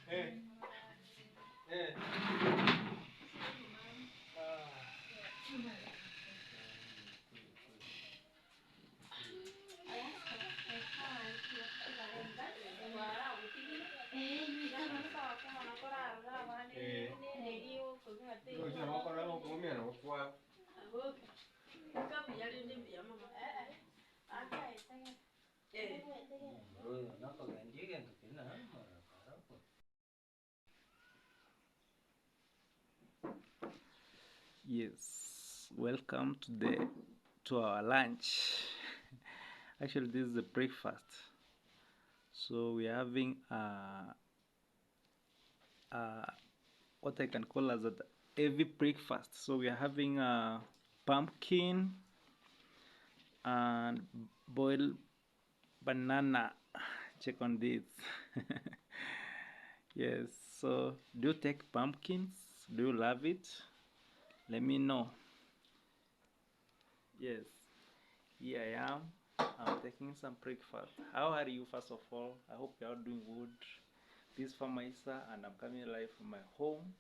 Eh, eh. Yes, welcome to our lunch. Actually, this is the breakfast. So we are having what I can call as a heavy breakfast. So we are having pumpkin and boiled banana. Check on this. Yes. So do you take pumpkins? Do you love it? Let me know. Yes. Here I am. I'm taking some breakfast. How are you, first of all? I hope you are doing good. This is Famaisa, and I'm coming live from my home.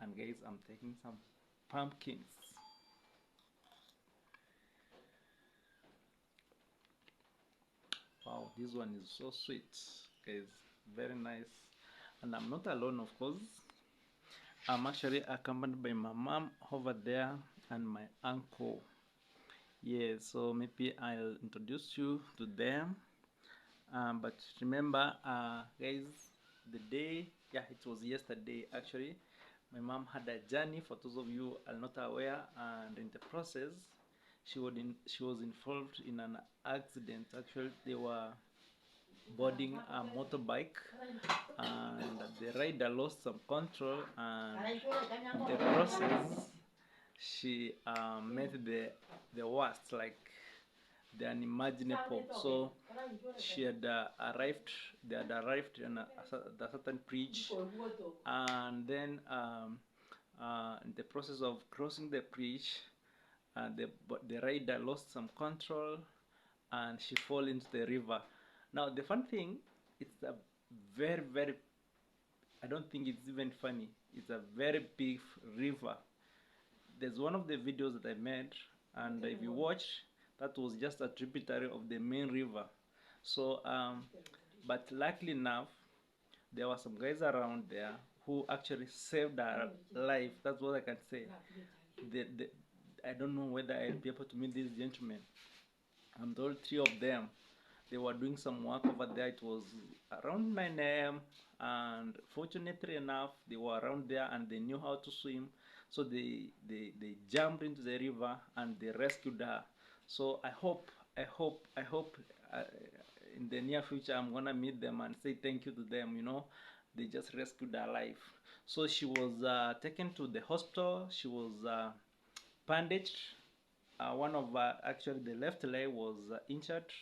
And guys, I'm taking some pumpkins. Wow, this one is so sweet, guys. Very nice. And I'm not alone, of course. I'm actually accompanied by my mom over there and my uncle. Yeah, so maybe I'll introduce you to them. But remember, guys, the day, yeah, it was yesterday actually. My mom had a journey. For those of you are not aware, and in the process, she was involved in an accident. Actually, they were boarding a motorbike, and the rider lost some control, and in the process, she met the worst, like the unimaginable. So she had arrived. They had arrived in a certain bridge, and then in the process of crossing the bridge, the rider lost some control, and she fell into the river. Now the fun thing, it's a very, I don't think it's even funny. It's a very big river. There's one of the videos that I made, and if you watch, that was just a tributary of the main river. So, but luckily enough, there were some guys around there who actually saved our life. That's what I can say. I don't know whether I'll be able to meet these gentlemen. And all three of them, they were doing some work over there. It was around 9 a.m. and fortunately enough, they were around there and they knew how to swim. So they jumped into the river and they rescued her. So I hope uh, in the near future I'm gonna meet them and say thank you to them. You know, they just rescued her life. So she was taken to the hospital. She was bandaged. One of actually the left leg was injured,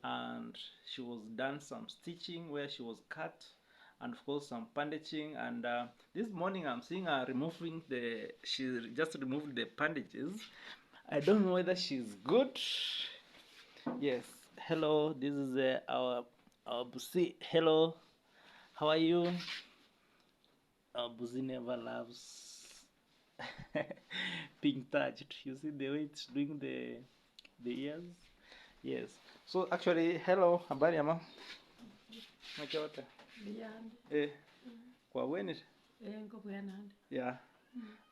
and she was done some stitching where she was cut, and of course some bandaging. And this morning I'm seeing her removing she just removed the bandages. I don't know whether she's good. Yes. Hello, this is our Busi. Hello, how are you? Our Busi never loves being touched. You see the way it's doing the ears. Yes. So actually, hello, habari ama? Mwacha wote. Beyond. Eh, kwa weni? Go Beyond. Yeah.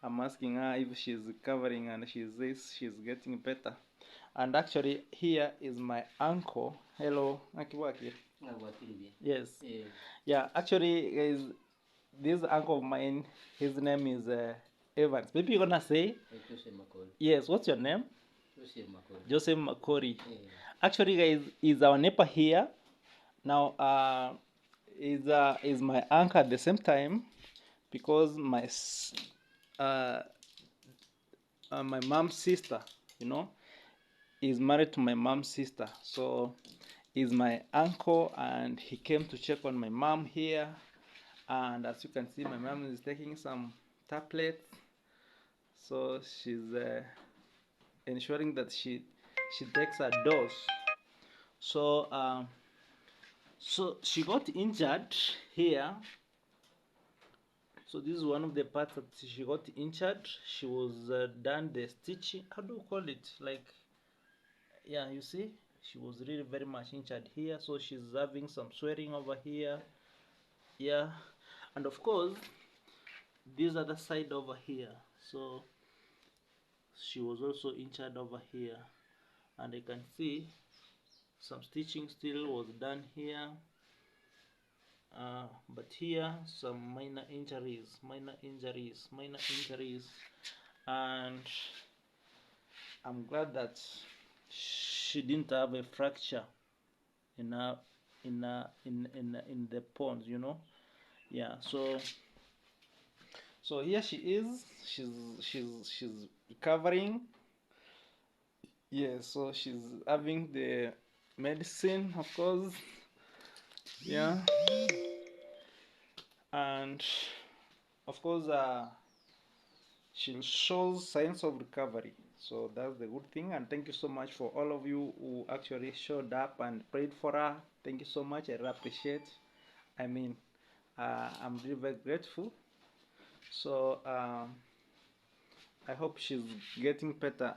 I'm asking her if she's recovering, and she says she's getting better. And actually, here is my uncle. Hello, Akiwaki. Yes. Yeah, actually, guys, this uncle of mine, his name is Evans. Maybe you're gonna say? Yes, what's your name? Joseph Makori. Actually, guys, is our neighbor here. Now, is my uncle at the same time, because my mom's sister, you know, is married to my mom's sister. So, is my uncle, and he came to check on my mom here. And as you can see, my mom is taking some tablets. So she's ensuring that she takes her dose. So so she got injured here, So this is one of the parts that she got injured. She was done the stitching. How do you call it? Like, yeah, you see, she was really very much injured here. So she's having some swelling over here. Yeah, and of course, this other side over here. So she was also injured over here, and I can see some stitching still was done here. But here some minor injuries, and I'm glad that she didn't have a fracture in her in the bones, you know. Yeah, so here she is. She's recovering. Yeah, so she's having the medicine, of course. Yeah, and of course she shows signs of recovery, so that's the good thing. And thank you so much for all of you who actually showed up and prayed for her. Thank you so much. I really appreciate. I mean, I'm really very grateful. So I hope she's getting better.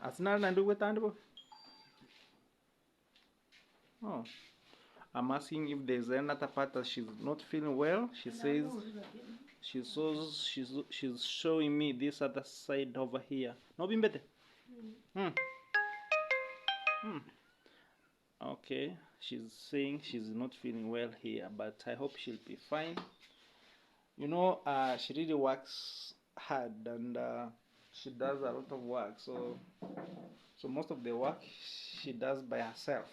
Oh, I'm asking if there's another part that she's not feeling well. She says she's showing me this other side over here. No bimbete. Hmm. Hmm. Okay, she's saying she's not feeling well here, but I hope she'll be fine. You know, she really works hard, and she does a lot of work. So most of the work she does by herself.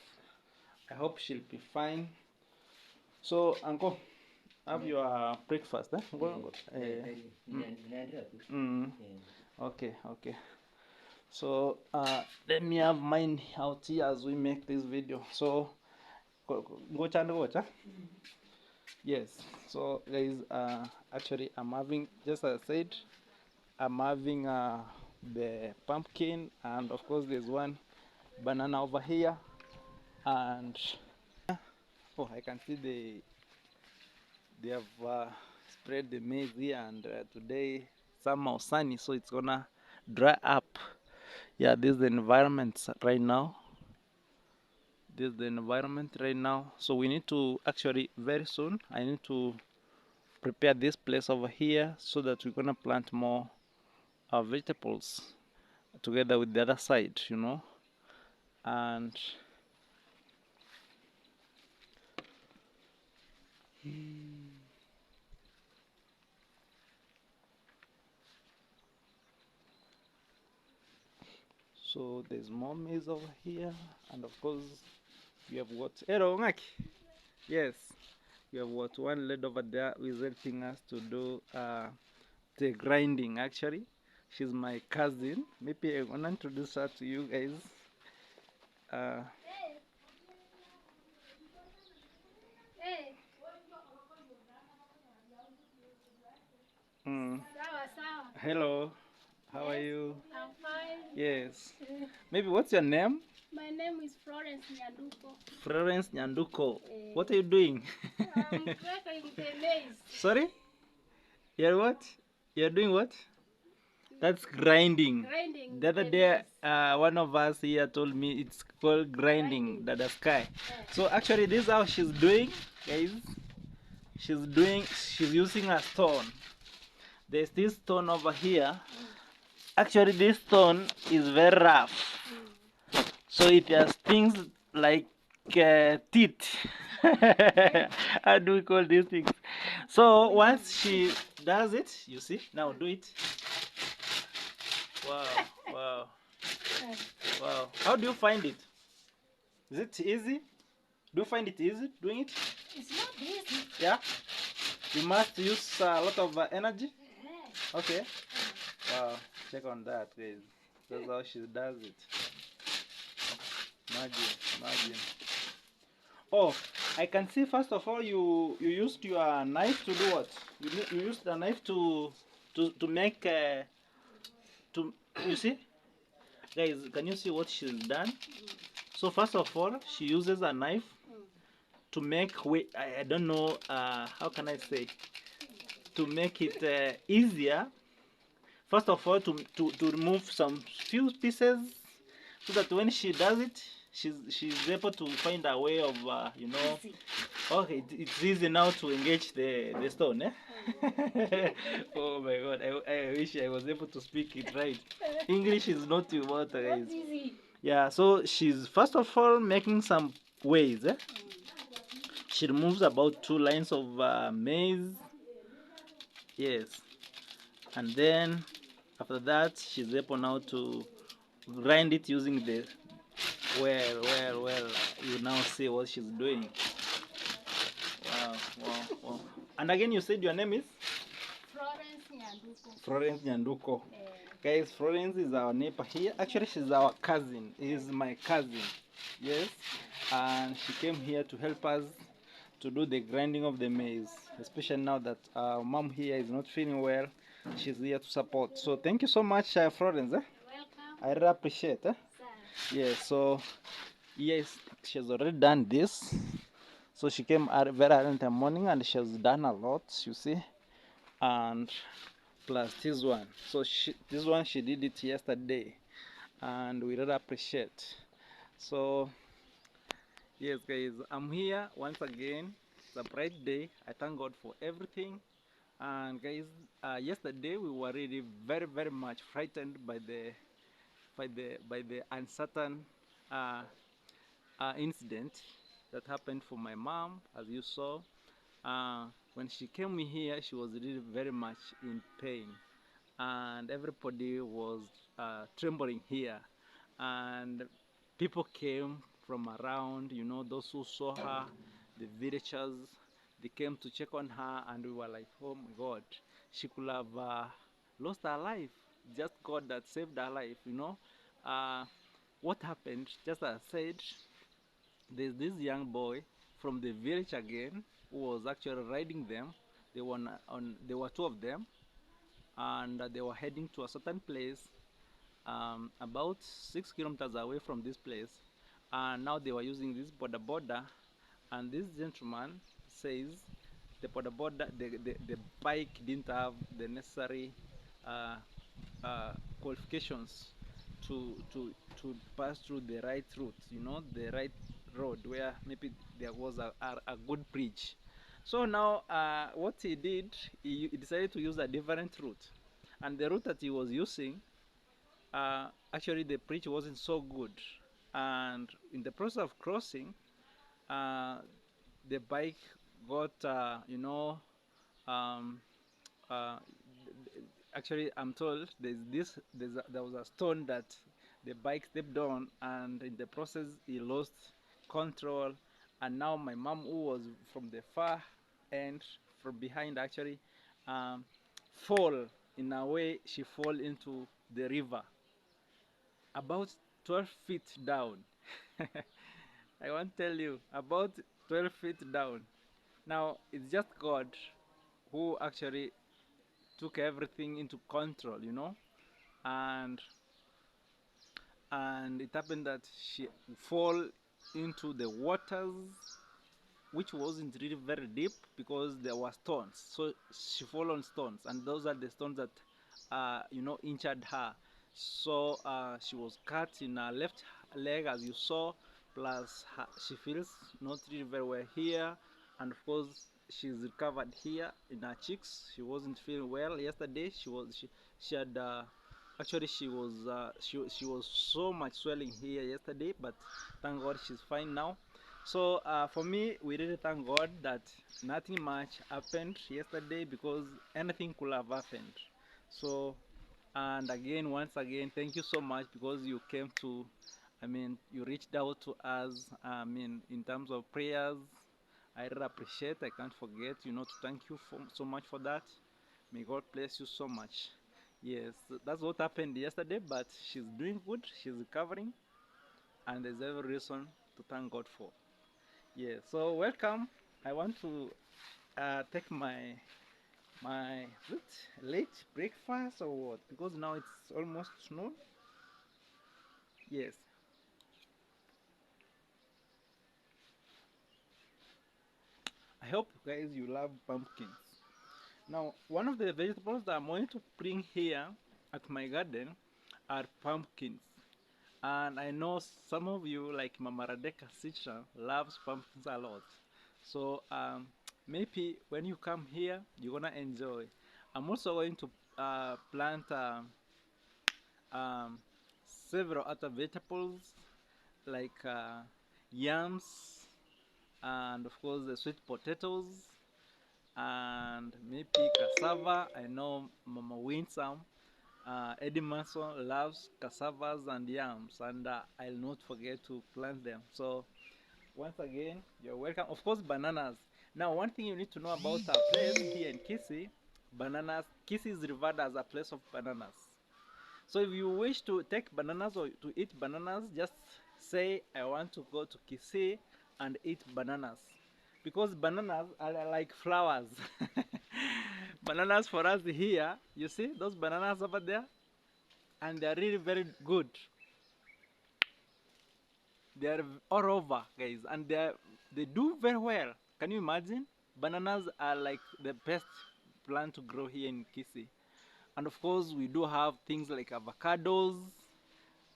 I hope she'll be fine. So, Uncle, have your breakfast. Go. Okay, okay. So let me have mine out here as we make this video. So go channel watch. Yes. So guys, actually I'm having, just as I said, I'm having the pumpkin, and of course there's one banana over here, and oh, I can see they have spread the maize here, and today somehow sunny, so it's gonna dry up. Yeah, this is the environment right now. This is the environment right now. So we need to actually, very soon, I need to prepare this place over here so that we're gonna plant more vegetables together with the other side, you know. And so there's more maize over here, and of course we have what, hello Ngaki. Yes, we have what, one lady over there who is helping us to do the grinding. Actually, she's my cousin. Maybe I want to introduce her to you guys. uh mm, hello, how are you? I'm fine. Yes. Maybe what's your name? My name is Florence Nyanduko. Florence Nyanduko. What are you doing? I'm cracking the maize. Sorry? You're what? You're doing what? That's grinding. Grinding The other the day, maize. one of us here told me it's called grinding, the sky. So actually, this is how she's doing, guys. She's using a stone. There's this stone over here. Actually, this stone is very rough. So it has things like teeth. How do we call these things? So once she does it, you see, now do it. Wow, wow, wow. How do you find it? Is it easy? Do you find it easy doing it? It's not easy. Yeah? You must use a lot of energy? Okay. Wow, check on that, guys. That's how she does it. Imagine. Oh, I can see, first of all, you used your knife to do what? You used the knife to make to, you see, guys, can you see what she's done? So first of all, she uses a knife to make, I don't know, how can I say, to make it easier, first of all, to remove some few pieces, so that when she does it, she's able to find a way of you know. Easy. Okay, it's easy now to engage the stone, eh? Oh my god, I wish I was able to speak it right. English is not too much, guys. What's easy? Yeah, so she's first of all making some ways, eh? She removes about 2 lines of maize. Yes, and then after that, she's able now to grind it using the well. You now see what she's doing. Wow. And again, you said your name is Florence Nyanduko. Florence Nyanduko. Eh, Guys, Florence is our neighbor here. Actually, she's our cousin. Is my cousin. Yes, and she came here to help us to do the grinding of the maize, especially now that our mom here is not feeling well. She's here to support. So thank you so much, Florence. welcome. I really appreciate. Sir. Yes. So yes, she's already done this. So she came very early in the morning and she has done a lot. You see, and plus this one. So this one she did it yesterday, and we really appreciate. So yes, guys, I'm here once again. It's a bright day. I thank God for everything. And guys, yesterday we were really very much frightened by the uncertain uh, incident that happened for my mom, as you saw. When she came here, she was really very much in pain, and everybody was trembling here, and people came from around, you know, those who saw her, the villagers, they came to check on her, and we were like, oh my god, she could have lost her life. Just God that saved her life, you know. What happened, just as I said, there's this young boy from the village again who was actually riding them. They were there were 2 of them, and they were heading to a certain place, about 6 kilometers away from this place. And now they were using this border, and this gentleman says the bike didn't have the necessary uh, qualifications to pass through the right route, you know, the right road where maybe there was a good bridge. So now what he did, he decided to use a different route, and the route that he was using, actually the bridge wasn't so good, and in the process of crossing, uh, the bike got you know, um, uh, actually I'm told there was a stone that the bike stepped on, and in the process he lost control, and now my mom, who was from the far end, from behind actually, um, fall. In a way, she fall into the river about 12 feet down. I want to tell you, about 12 feet down. Now it's just God who actually took everything into control, you know, and it happened that she fall into the waters, which wasn't really very deep because there were stones. So she fell on stones, and those are the stones that you know, injured her. So she was cut in her left leg, as you saw, plus she feels not really very well here, and of course she's recovered here in her cheeks. She wasn't feeling well yesterday. She had actually she was so much swelling here yesterday, but thank God she's fine now. So for me, we really thank God that nothing much happened yesterday, because anything could have happened. So, and again, once again, thank you so much, because you came to, I mean, you reached out to us, I mean, in terms of prayers. I really appreciate. I can't forget, you know, to thank you so much for that. May God bless you so much. Yes, that's what happened yesterday, but she's doing good. She's recovering, and there's every reason to thank God for. Yeah, so welcome. I want to take my is it late breakfast or what? Because now it's almost noon. Yes. I hope guys you love pumpkins. Now, one of the vegetables that I'm going to bring here at my garden are pumpkins. And I know some of you, like Mama Radeka Sitra, loves pumpkins a lot. So maybe when you come here, you're gonna enjoy. I'm also going to plant um, several other vegetables like yams and of course the sweet potatoes and maybe cassava. I know Mama Winsome, Eddie Manson loves cassavas and yams, and I'll not forget to plant them. So once again, you're welcome. Of course, bananas. Now, one thing you need to know about our place here in Kisii, bananas. Kisii is revered as a place of bananas. So if you wish to take bananas or to eat bananas, just say I want to go to Kisii and eat bananas. Because bananas are like flowers. Bananas for us here, you see those bananas over there? And they are really very good. They are all over, guys, and they do very well. Can you imagine? Bananas are like the best plant to grow here in Kisii. And of course, we do have things like avocados,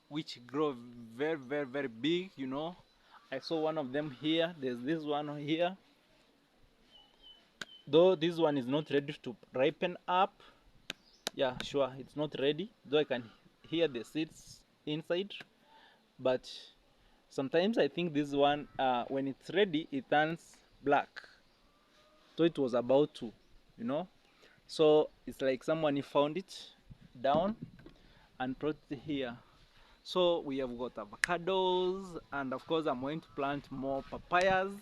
which grow very, very, very big, you know. I saw one of them here. There's this one here. Though this one is not ready to ripen up. Yeah, sure, it's not ready. Though I can hear the seeds inside. But sometimes I think this one, when it's ready, it turns black. So it was about to, you know. So it's like someone found it down and brought it here. So we have got avocados, and of course I'm going to plant more papayas.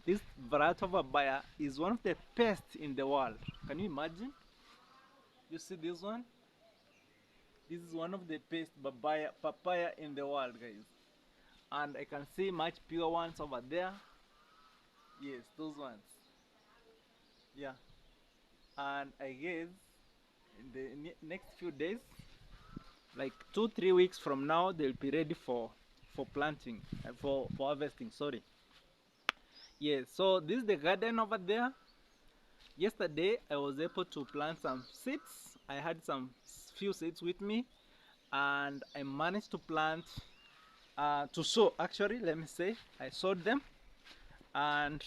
This variety of papaya is one of the best in the world. Can you imagine? You see this one? This is one of the best papaya in the world, guys. And I can see much bigger ones over there. Yes, those ones. Yeah. And I guess in the next few days, like 2 3 weeks from now, they'll be ready for planting, for harvesting. Sorry. Yes. So this is the garden over there. Yesterday I was able to plant some seeds. I had some few seeds with me, and I managed to plant to sow. Actually, let me say I sowed them, and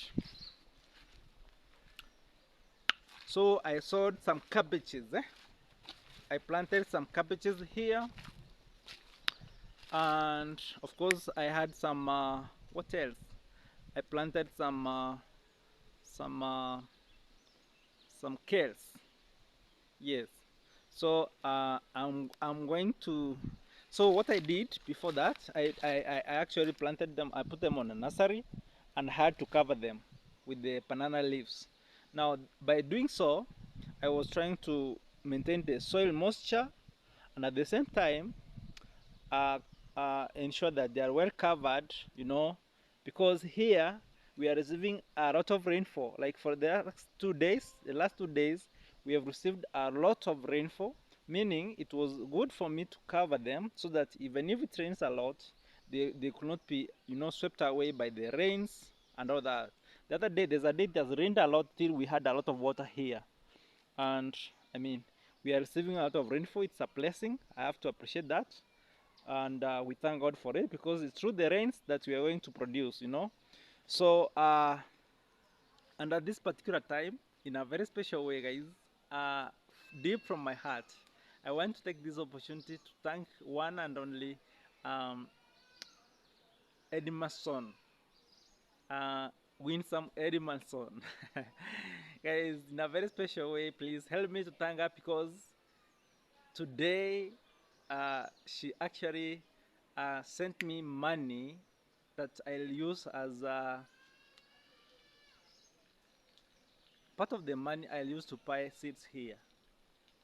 so I sowed some cabbages. I planted some cabbages here, and of course I had some what else? I planted some uh, some kales. Yes. So I'm going to. So what I did before that, I actually planted them. I put them on a nursery, and had to cover them with the banana leaves. Now by doing so, I was trying to maintain the soil moisture, and at the same time uh, ensure that they are well covered, you know, because here we are receiving a lot of rainfall. Like for the last 2 days, we have received a lot of rainfall, meaning it was good for me to cover them so that even if it rains a lot, they could not be, you know, swept away by the rains and all that. The other day, there's a day that rained a lot till we had a lot of water here. And I mean, we are receiving a lot of rainfall. It's a blessing. I have to appreciate that, and we thank God for it because it's through the rains that we are going to produce, you know. So, and at this particular time, in a very special way, guys, uh, deep from my heart, I want to take this opportunity to thank one and only um, Edimason, uh, Winsome Edimason. Guys, in a very special way, please help me to thank her because today she actually sent me money that I'll use as part of the money I'll use to buy seeds here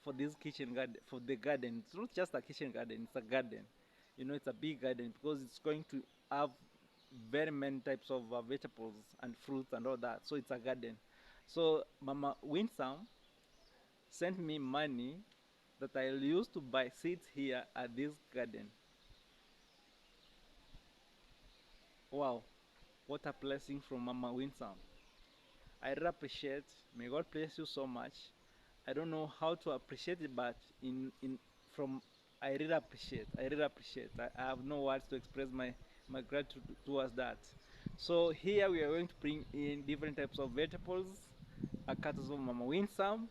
for this kitchen garden, for the garden. It's not just a kitchen garden, it's a garden. You know, it's a big garden because it's going to have very many types of vegetables and fruits and all that. So it's a garden. So Mama Winsome sent me money that I'll use to buy seeds here at this garden. Wow, what a blessing from Mama Winsome. I really appreciate. May God bless you so much. I don't know how to appreciate it, but in from I really appreciate. I really appreciate. I have no words to express my gratitude towards that. So here we are going to bring in different types of vegetables, courtesy of Mama Winsome.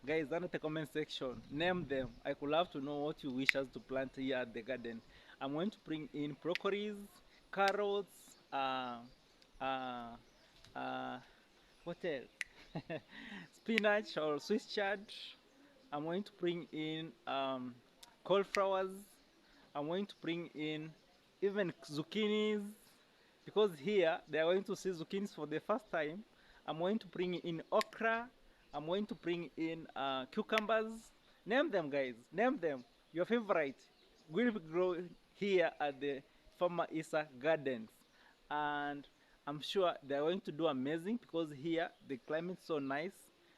Guys, down in the comment section, name them. I could love to know what you wish us to plant here at the garden. I'm going to bring in broccolis, carrots, uh, uh, what else? Spinach or Swiss chard. I'm going to bring in cauliflowers. I'm going to bring in even zucchinis, because here they are going to see zucchinis for the first time. I'm going to bring in okra. I'm going to bring in cucumbers. Name them, guys. Name them. Your favorite will grow here at the Farmer Isa Gardens, and I'm sure they're going to do amazing because here the climate's so nice,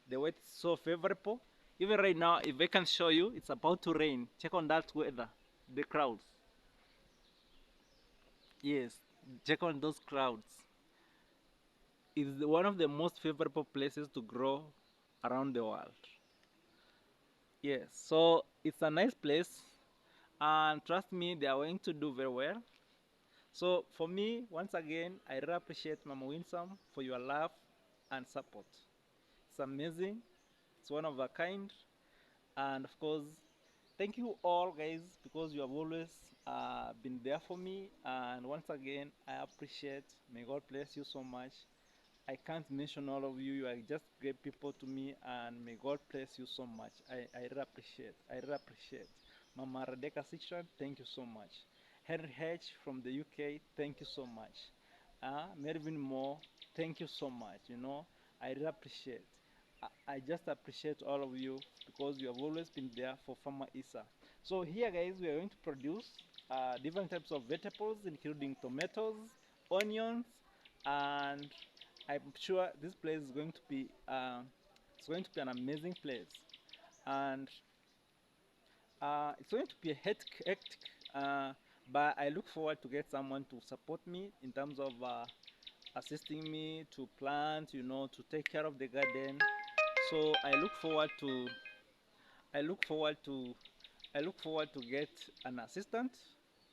the weather is so favorable. Even right now, if I can show you, it's about to rain. Check on that weather, the clouds. Yes, check on those clouds. It's one of the most favorable places to grow around the world. Yes, so it's a nice place, and trust me, they are going to do very well. So for me, once again, I really appreciate Mama Winsome for your love and support. It's amazing. It's one of a kind. And of course, thank you all, guys, because you have always been there for me. And once again, I appreciate. May God bless you so much. I can't mention all of you. You are just great people to me, and may God bless you so much. I really appreciate. I really appreciate. Mama Rebecca Sitran, thank you so much. Henry H from the UK, thank you so much. Mervyn Moore, thank you so much. You know, I really appreciate. I just appreciate all of you because you have always been there for Farmer Isa. So here, guys, we are going to produce different types of vegetables, including tomatoes, onions, and I'm sure this place is going to be it's going to be an amazing place, and it's going to be a hectic, but I look forward to get someone to support me in terms of assisting me to plant, you know, to take care of the garden. So I look forward to I look forward to get an assistant,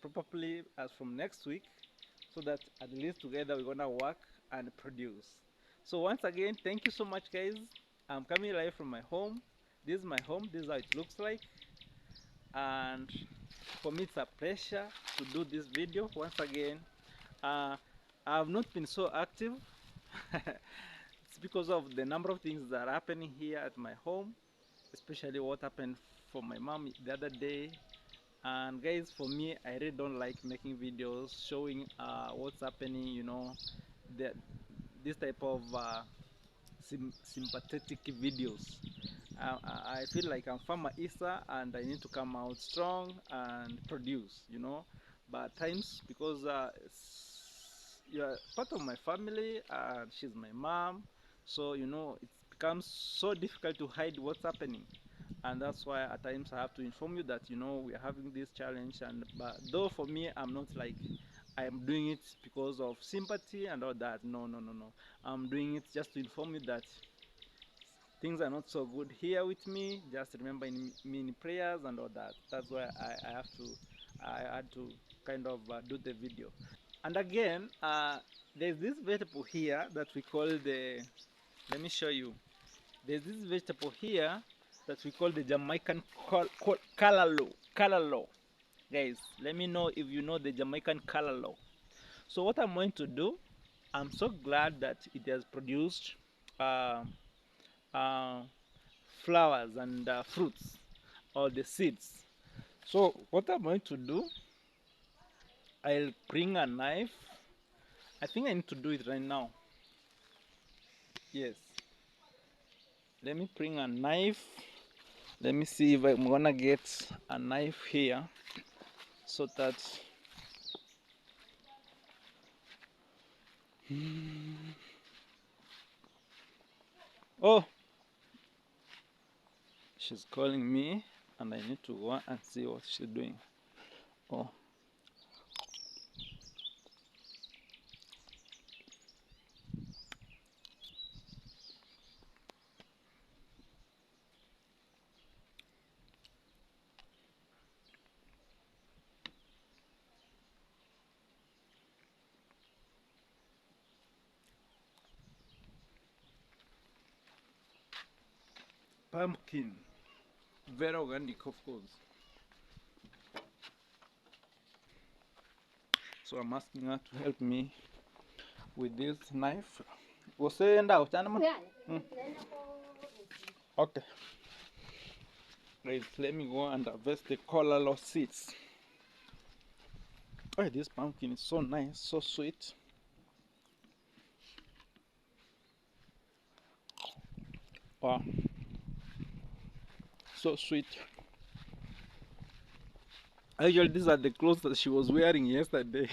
probably as from next week, so that at least together we're gonna work and produce. So once again, thank you so much, guys. I'm coming live from my home. This is my home. This is how it looks like, and for me, it's a pleasure to do this video once again. Uh, I have not been so active. It's because of the number of things that are happening here at my home, especially what happened for my mom the other day. And guys, for me, I really don't like making videos showing what's happening, you know, the, this type of sympathetic videos. I feel like I'm Farmer Isa and I need to come out strong and produce, you know. But at times, because you're part of my family and she's my mom, so you know, it becomes so difficult to hide what's happening. And that's why at times I have to inform you that, you know, we're having this challenge. And but though for me, I'm not like I am doing it because of sympathy and all that. No, no, no, no. I'm doing it just to inform you that things are not so good here with me. Just remember me in prayers and all that. That's why I had to kind of do the video. And again, there's this vegetable here that we call the, let me show you. There's this vegetable here that we call the Jamaican calalo. Guys, let me know if you know the Jamaican calalo. So what I'm going to do, I'm so glad that it has produced uh, uh, flowers and fruits or the seeds. So what I'm going to do, I'll bring a knife. I think I need to do it right now. Yes. Let me bring a knife. Let me see if I'm gonna get a knife here so that oh, she's calling me and I need to go and see what she's doing. Oh. pumpkin, very organic of course. So I'm asking her to help me with this knife. Enda uchana. Okay. Guys, let me go and harvest the colalo seeds. Oh, this pumpkin is so nice, so sweet. Wow, so sweet. Actually, these are the clothes that she was wearing yesterday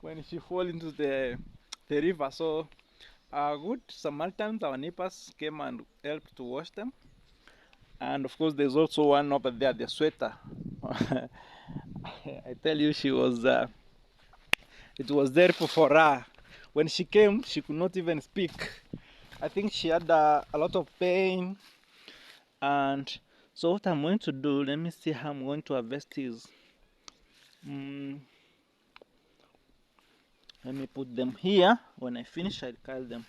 when she fell into the river. So, good Samaritans, our neighbors came and helped to wash them. And of course, there's also one over there, the sweater. I tell you, she was. It was terrible for her. When she came, she could not even speak. I think she had a lot of pain. And so what I'm going to do, let me see how I'm going to harvest these. Let me put them here. When I finish, I'll cut them.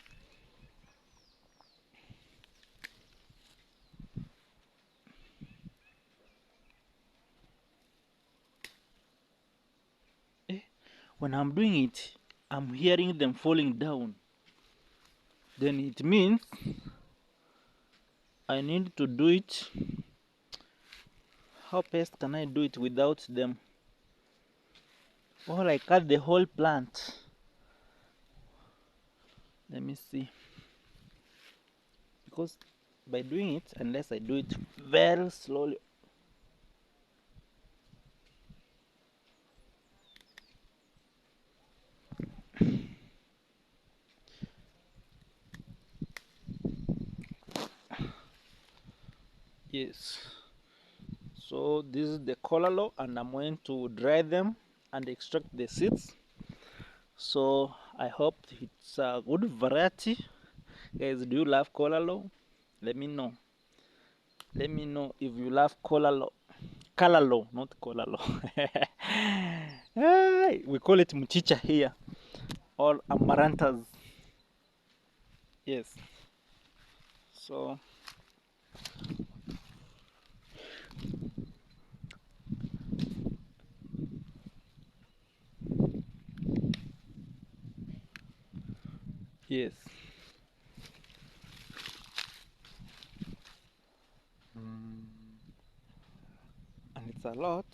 When I'm doing it, I'm hearing them falling down. Then it means I need to do it. How best can I do it without them? Or I cut the whole plant. Let me see. Because by doing it, unless I do it very slowly. Yes. So this is the colalo, and I'm going to dry them and extract the seeds. So I hope it's a good variety. Guys, do you love colalo? Let me know. Let me know if you love colalo. Kalalo, not colalo. We call it mchicha here, or amaranthus. Yes. So yes. And it's a lot.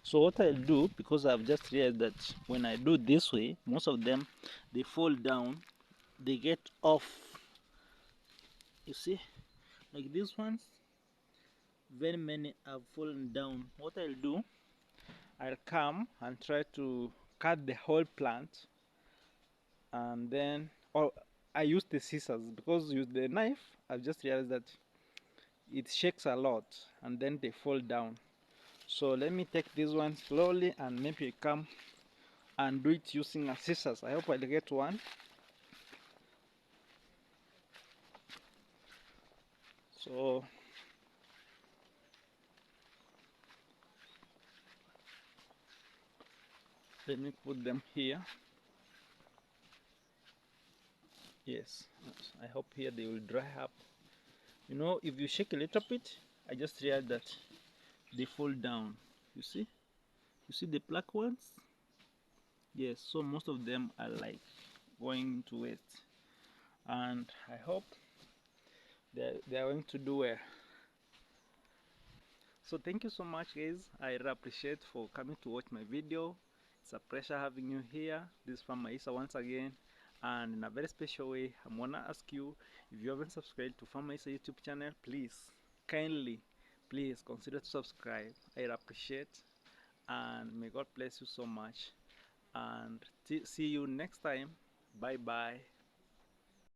So what I'll do, because I've just realized that when I do this way, most of them, they fall down, they get off. You see, like these ones, very many have fallen down. What I'll do, I'll come and try to cut the whole plant, and then, or I use the scissors, because with the knife, I've just realized that it shakes a lot, and then they fall down. So let me take this one slowly and maybe come and do it using a scissors. I hope I'll get one. So let me put them here. Yes, I hope here they will dry up. You know, if you shake a little bit, I just realized that they fall down. You see the black ones? Yes, so most of them are like going to waste, and I hope they are going to do well. So thank you so much, guys. I really appreciate for coming to watch my video. It's a pleasure having you here. This is Farmer Issa once again, and in a very special way, I'm gonna ask you, if you haven't subscribed to Farmer Issa YouTube channel, please kindly please consider to subscribe. I appreciate, and may God bless you so much, and see you next time. Bye bye.